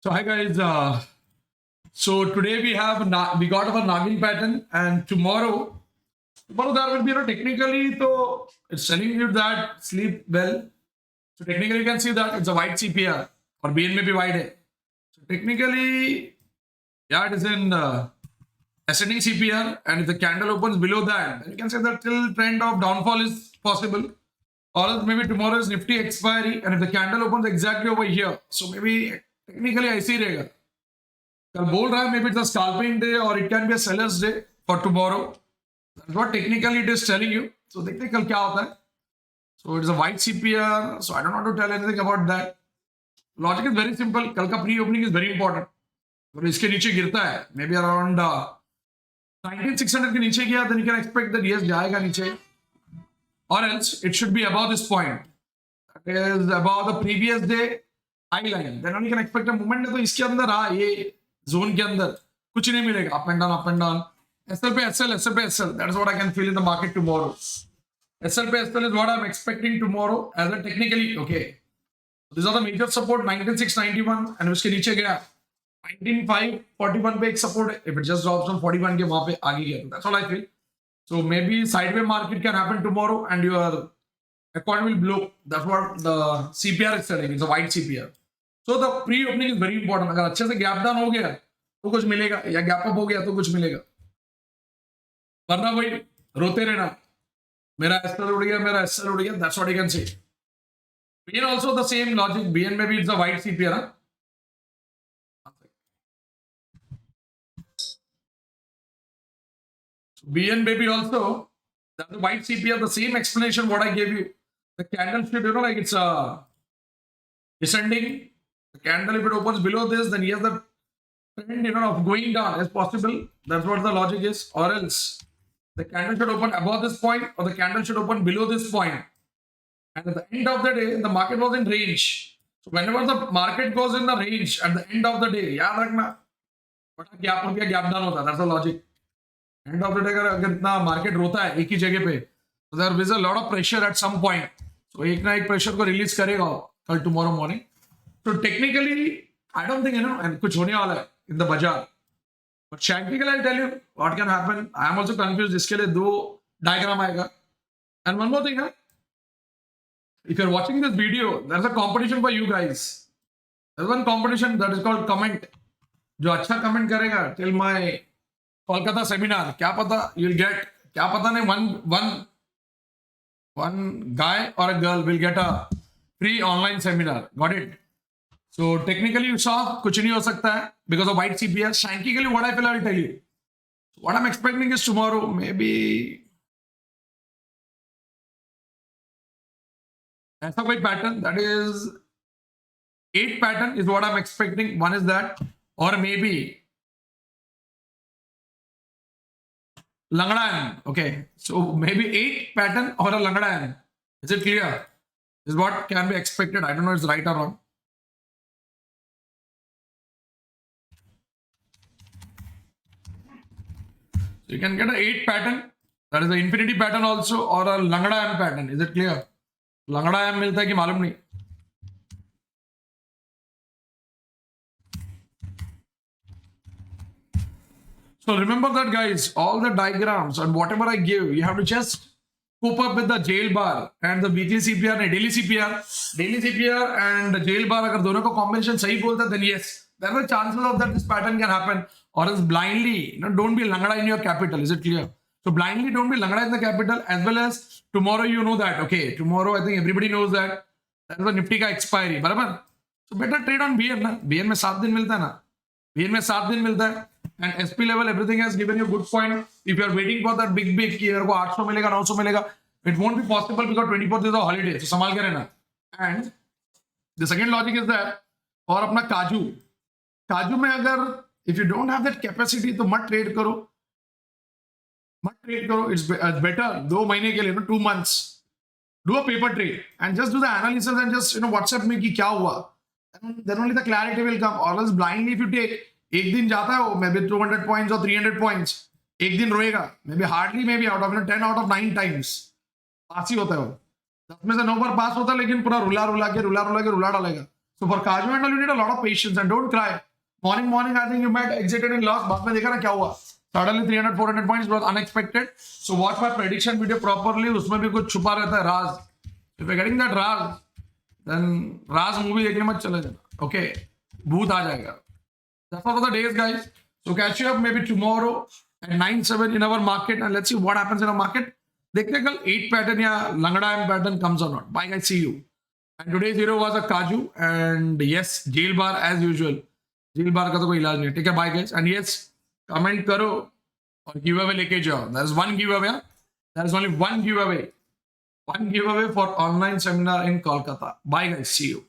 So hi guys. So today we got our Nagin pattern, and tomorrow there will be technically so it's telling you that sleep well. So technically you can see that it's a white CPR or BN may be wide. So technically, yeah, it is in ascending CPR, and if the candle opens below that, then you can say that till trend of downfall is possible. Or else maybe tomorrow is Nifty expiry, and if the candle opens exactly over here, so maybe technically I see रहेगा. कल बोल रहा है maybe it's a scalping day or it can be a seller's day for tomorrow. That's what technically it is telling you. So देखते हैं कल क्या होता है. So it's a white CPR. So I don't want to tell anything about that. Logic is very simple. कल का pre-opening is very important. अगर इसके नीचे गिरता है maybe around 19,600 के नीचे गया, then you can expect that yes जाएगा नीचे. Or else it should be above this point. That is above the previous day high line. Then only can expect a movement. तो इसके अंदर ये zone के अंदर कुछ नहीं मिलेगा. Up and down. SL पे SL. That is what I can feel in the market tomorrow. SL पे SL is what I'm expecting tomorrow as a technically okay. These are the major support 19,691 and उसके नीचे गया 19,541 पे एक support है. If it just drops on 41 के वहाँ पे आगे गया. That's all I feel. So maybe sideways market can happen tomorrow and your account will blow. That's what the CPR is telling. It's a white CPR. So the pre-opening is very important. अगर अच्छे से gap down हो गया तो कुछ मिलेगा, या gap up हो गया तो कुछ मिलेगा. वरना भाई रोते रहना, मेरा SL उड़ गया. That's what you can say. BN also the same logic. BN maybe it's a white CPR. Huh? BN baby also, that's the white CPR, the same explanation what I gave you. The candle should, like it's descending. The candle, if it opens below this, then yes, the trend, of going down is possible. That's what the logic is. Or else, the candle should open above this point, or the candle should open below this point. And at the end of the day, the market was in range. So whenever the market goes in the range at the end of the day, याद रखना, बड़ा gap हो गया, gap down होता. That's the logic. End of the day अगर इतना market रोता है एक ही जगह पे, तो there is a lot of pressure at some point. So एक ना एक प्रेशर को रिलीज करेगा कल टुमारो मॉर्निंग. तो technically I don't think and कुछ होने वाला है इन द बाजार. बट शैंकिकली I tell you what can happen. I am also confused. इसके लिए दो डायग्राम आएगा. एंड वन मोर थिंग है, if you are watching this video, there is a competition for you guys. There is one competition that is called comment. जो अच्छा comment करेगा till my Kolkata seminar, क्या पता you'll get, क्या पता नहीं, one guy or a girl will get a free online seminar. Got it? So technically you saw कुछ नहीं हो सकता है because of white CPR. Shankically what I feel I will tell you. What I'm expecting is tomorrow maybe ऐसा कोई pattern, that is 8 pattern is what I'm expecting. One is that, or maybe Langadayan. Okay, so maybe 8 pattern or a Langadayan. Is it clear? This is what can be expected. I don't know if it's right or wrong. So you can get an 8 pattern. That is the infinity pattern also, or a Langadayan pattern. Is it clear? Langadayan मिलता है कि मालूम नहीं. So remember that guys, all the diagrams and whatever I give, you have to just cope up with the jail bar and the weekly CPR and daily CPR and the jail bar. अगर दोनों का combination सही बोलता है, then yes, there are chances of that this pattern can happen. Or else blindly, don't be langada in your capital. Is it clear? So blindly don't be langada in the capital, as well as tomorrow you know that. Okay, tomorrow I think everybody knows that that is the Nifty का expiry, बराबर? So better trade on BN ना. BN में 7 दिन मिलता है ना. BN में 7 दिन मिलता है. And SP level, everything has given you a good point. If you are waiting for that big कि मेरे को 800 मिलेगा, 900 मिलेगा, it won't be possible because 24th is a holiday. So संभाल के रहना. And the second logic is that, और अपना काजू में अगर if you don't have that capacity तो मत ट्रेड करो. It's better 2 महीने के लिए, 2 months. Do a paper trade and just do the analysis and just WhatsApp में कि क्या हुआ. Then only the clarity will come. Or else blindly if you take, एक दिन जाता है वो maybe 200 points or 300 points, एक दिन रोएगा, maybe out of 10 out of 9 times पास ही होता है वो. 10 में से 9 बार पास होता है, लेकिन पूरा रुला के डालेगा. So for Kaju and all, you need a lot of patience and don't cry. Morning, I think you might exited in loss. बाद में देखा ना क्या हुआ? Suddenly 300, 400 points was unexpected. So watch my prediction video properly. उसमें भी कुछ छुपा रहता है राज. If you're getting that Raj, then Raj movie देखने मत चले जाना. Okay, भूत आ जाएगा. That's all for the days, guys. So catch you up maybe tomorrow at 9-7 in our market and let's see what happens in our market. देखते कल 8 pattern या लंगड़ा M pattern comes or not. Bye guys, see you. And today's hero was a Kaju and yes, jail bar as usual. Jail bar का तो कोई इलाज नहीं. ठीक है, bye guys. And yes, comment करो और giveaway लेके जाओ. There is one giveaway. There is only one giveaway. One giveaway for online seminar in Kolkata. Bye guys, see you.